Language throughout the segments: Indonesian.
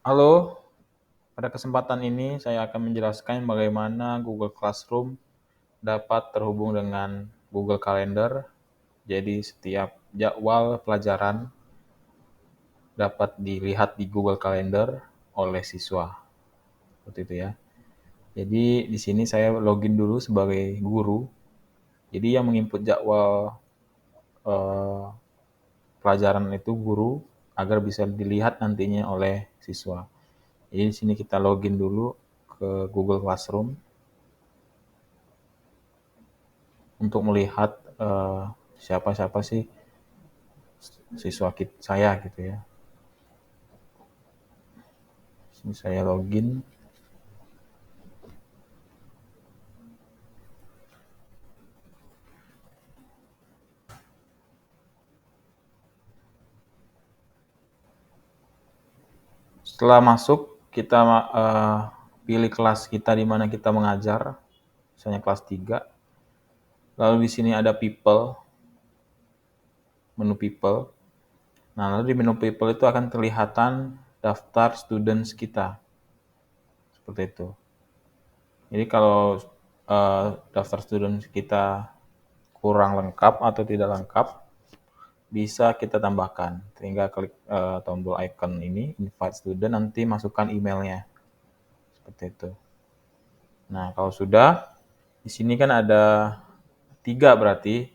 Halo, pada kesempatan ini saya akan menjelaskan bagaimana Google Classroom dapat terhubung dengan Google Calendar. Jadi setiap jadwal pelajaran dapat dilihat di Google Calendar oleh siswa. Seperti itu ya. Jadi di sini saya login dulu sebagai guru. Jadi yang menginput jadwal eh, pelajaran itu guru agar bisa dilihat nantinya oleh siswa. Jadi di sini kita login dulu ke Google Classroom untuk melihat siapa-siapa sih siswa saya gitu ya. Sini saya login. Setelah masuk, kita pilih kelas kita di mana kita mengajar, misalnya kelas 3. Lalu di sini ada people, menu people. Nah, lalu di menu people itu akan kelihatan daftar students kita. Seperti itu. Jadi kalau daftar students kita kurang lengkap atau tidak lengkap, bisa kita tambahkan. Tinggal klik tombol icon ini, invite student, nanti masukkan emailnya. Seperti itu. Nah, kalau sudah, di sini kan ada 3 berarti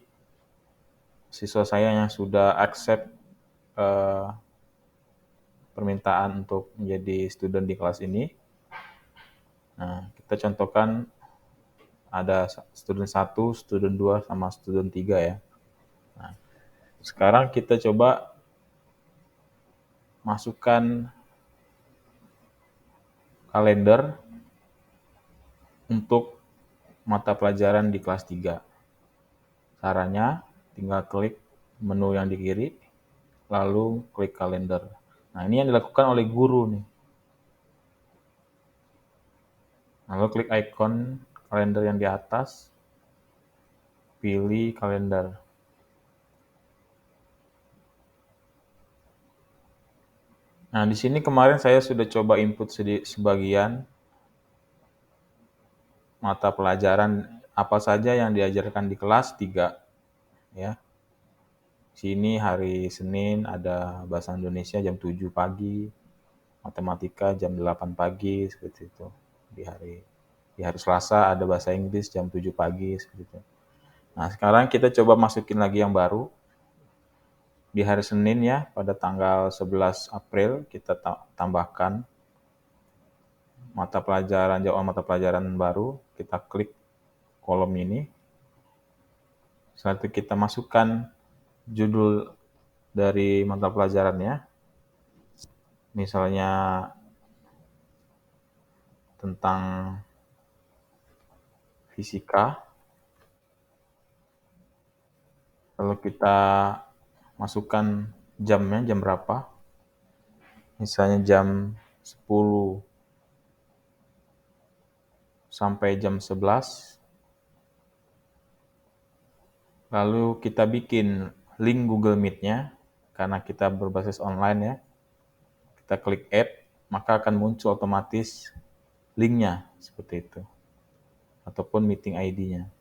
siswa saya yang sudah accept eh, permintaan untuk menjadi student di kelas ini. Nah, kita contohkan ada student 1, student 2, sama student 3 ya. Nah, sekarang kita coba masukkan kalender untuk mata pelajaran di kelas 3. Caranya tinggal klik menu yang di kiri, lalu klik kalender. Nah, ini yang dilakukan oleh guru nih. Lalu klik icon kalender yang di atas, pilih kalender. Nah, di sini kemarin saya sudah coba input sebagian mata pelajaran apa saja yang diajarkan di kelas 3 ya. Sini hari Senin ada bahasa Indonesia jam 7 pagi, matematika jam 8 pagi seperti itu. Di hari Selasa ada bahasa Inggris jam 7 pagi seperti itu. Nah, sekarang kita coba masukin lagi yang baru. Di hari Senin ya, pada tanggal 11 April kita tambahkan jadwal mata pelajaran baru. Kita klik kolom ini. Setelah itu kita masukkan judul dari mata pelajarannya. Misalnya tentang fisika. Lalu kita masukkan jamnya, jam berapa. Misalnya jam 10 sampai jam 11. Lalu kita bikin link Google Meet-nya, karena kita berbasis online ya. Kita klik add, maka akan muncul otomatis link-nya, seperti itu. Ataupun meeting ID-nya.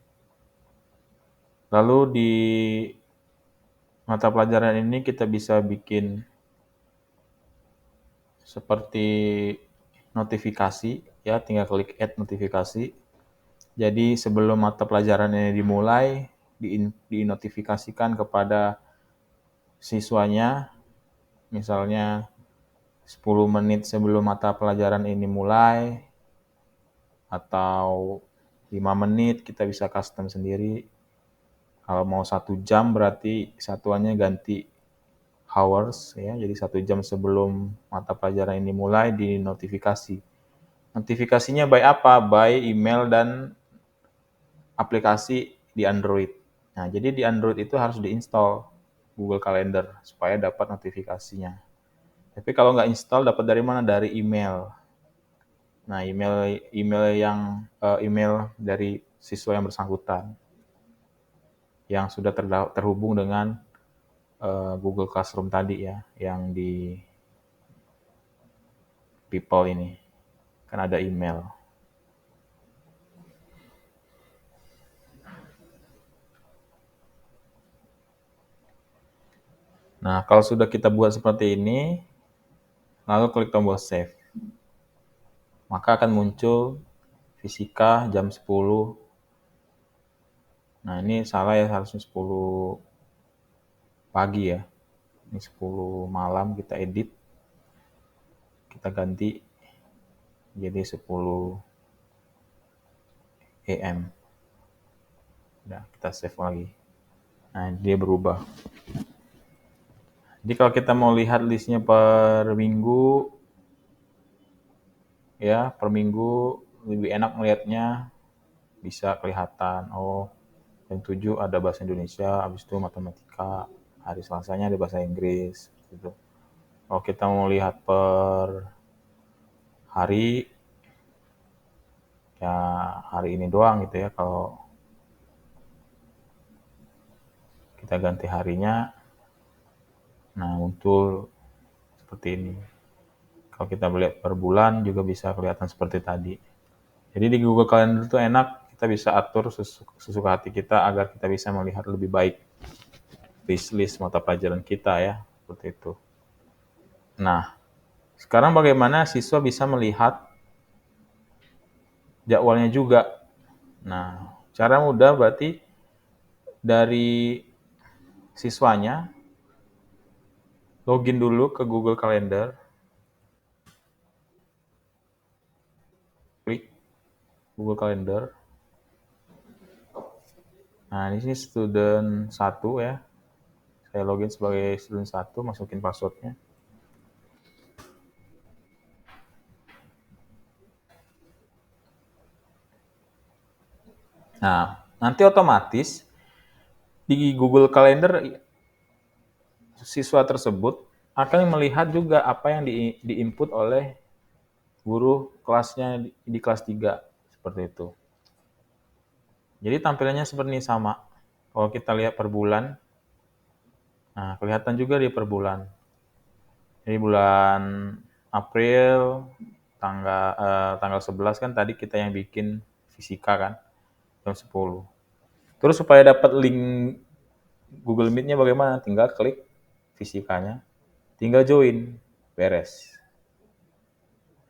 Lalu di mata pelajaran ini kita bisa bikin seperti notifikasi, ya tinggal klik add notifikasi. Jadi sebelum mata pelajaran ini dimulai, dinotifikasikan kepada siswanya, misalnya 10 menit sebelum mata pelajaran ini mulai, atau 5 menit kita bisa custom sendiri. Kalau mau 1 jam berarti satuannya ganti hours ya, jadi 1 jam sebelum mata pelajaran ini mulai di notifikasi. Notifikasinya by apa? By email dan aplikasi di Android. Nah, jadi di Android itu harus diinstal Google Calendar supaya dapat notifikasinya. Tapi kalau nggak install dapat dari mana? Dari email. Nah, email dari siswa yang bersangkutan yang sudah terhubung dengan Google Classroom tadi ya, yang people ini. Kan ada email. Nah, kalau sudah kita buat seperti ini, lalu klik tombol save. Maka akan muncul fisika jam 10. Nah, ini salah ya, harusnya 10 pagi ya. Ini 10 malam kita edit. Kita ganti jadi 10 AM. Nah, kita save lagi. Nah, dia berubah. Jadi kalau kita mau lihat listnya per minggu, ya per minggu lebih enak melihatnya, bisa kelihatan. Oh, jam 7 ada bahasa Indonesia, habis itu matematika. Hari Selasanya ada bahasa Inggris. Gitu. Kalau kita mau lihat per hari, ya hari ini doang gitu ya. Kalau kita ganti harinya, nah muncul seperti ini. Kalau kita melihat per bulan juga bisa kelihatan seperti tadi. Jadi di Google Calendar itu enak, kita bisa atur sesuka hati kita agar kita bisa melihat lebih baik list mata pelajaran kita ya, seperti itu. Nah, sekarang bagaimana siswa bisa melihat jadwalnya juga? Nah, cara mudah berarti dari siswanya login dulu ke Google Calendar, klik Google Calendar. Nah, ini sih student 1 ya. Saya login sebagai student 1, masukin passwordnya. Nah, nanti otomatis di Google Calendar siswa tersebut akan melihat juga apa yang diinput oleh guru kelasnya di kelas 3, seperti itu. Jadi tampilannya seperti ini sama. Kalau kita lihat per bulan, nah kelihatan juga di per bulan. Jadi bulan April tanggal 11 kan tadi kita yang bikin fisika kan, jam 10. Terus supaya dapat link Google Meet-nya bagaimana? Tinggal klik fisikanya, tinggal join, beres.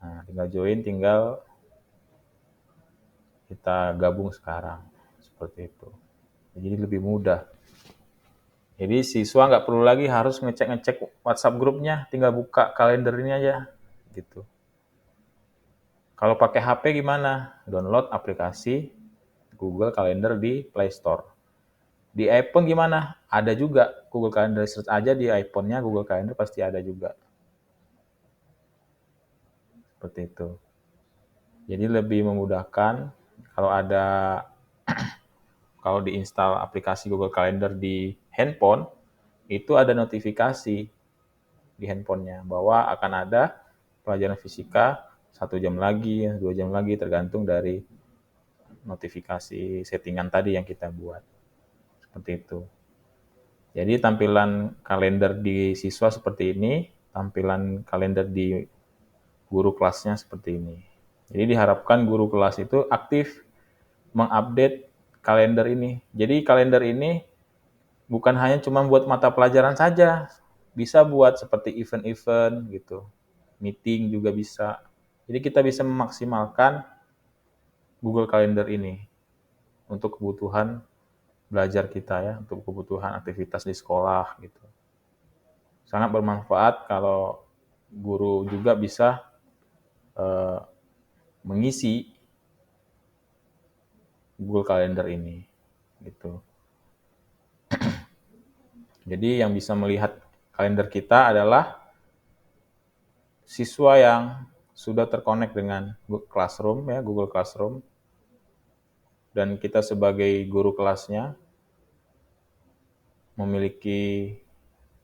Nah, tinggal join, tinggal kita gabung sekarang, seperti itu. Jadi lebih mudah. Jadi siswa nggak perlu lagi harus ngecek-ngecek WhatsApp grupnya, tinggal buka kalender ini aja, gitu. Kalau pakai HP gimana? Download aplikasi Google Calendar di Play Store. Di iPhone gimana? Ada juga Google Calendar, search aja di iPhone-nya Google Calendar pasti ada juga. Seperti itu. Jadi lebih memudahkan kalau ada kalau diinstal aplikasi Google Calendar di handphone, itu ada notifikasi di handphonenya bahwa akan ada pelajaran fisika 1 jam lagi, 2 jam lagi, tergantung dari notifikasi settingan tadi yang kita buat. Seperti itu. Jadi tampilan kalender di siswa seperti ini, tampilan kalender di guru kelasnya seperti ini. Jadi diharapkan guru kelas itu aktif mengupdate kalender ini. Jadi kalender ini bukan hanya cuma buat mata pelajaran saja, bisa buat seperti event-event gitu, meeting juga bisa. Jadi kita bisa memaksimalkan Google Calendar ini untuk kebutuhan belajar kita ya, untuk kebutuhan aktivitas di sekolah gitu. Sangat bermanfaat kalau guru juga bisa eh, mengisi Google Calendar ini gitu. Jadi yang bisa melihat kalender kita adalah siswa yang sudah terkonek dengan Classroom ya, Google Classroom, dan kita sebagai guru kelasnya memiliki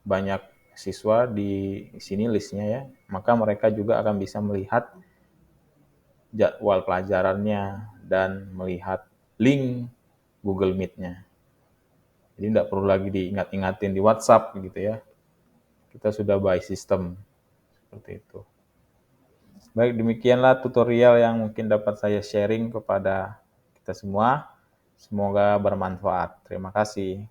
banyak siswa di sini listnya ya, maka mereka juga akan bisa melihat jadwal pelajarannya dan melihat link Google Meet-nya. Jadi tidak perlu lagi diingat-ingatin di WhatsApp gitu ya. Kita sudah by system seperti itu. Baik, demikianlah tutorial yang mungkin dapat saya sharing kepada kita semua. Semoga bermanfaat. Terima kasih.